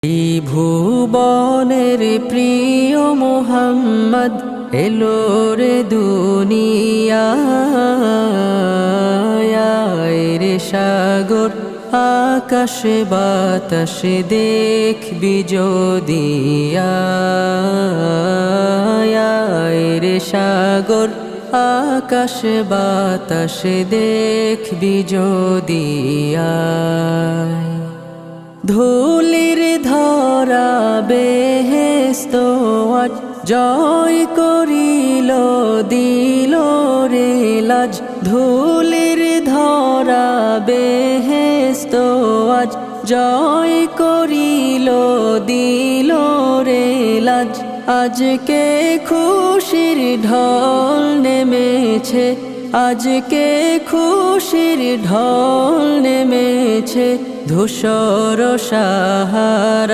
এই ভুবনের প্রিয় মোহাম্মদ এলো রে দুনিয়ায় রে সাগর আকাশে বাতাসে দেখবি যদি রে সাগর আকাশে বাতাসে দেখবি যদি ধুলির ধরা বেহেশত আজ জয় করিল দিল রে লাজ ধুলির ধরা বেহেশত আজ জয় করিল দিল রে লাজ আজকে খুশির ঢল নেমেছে আজকে খুশির ঢল নেমেছে ধূসর সাহারা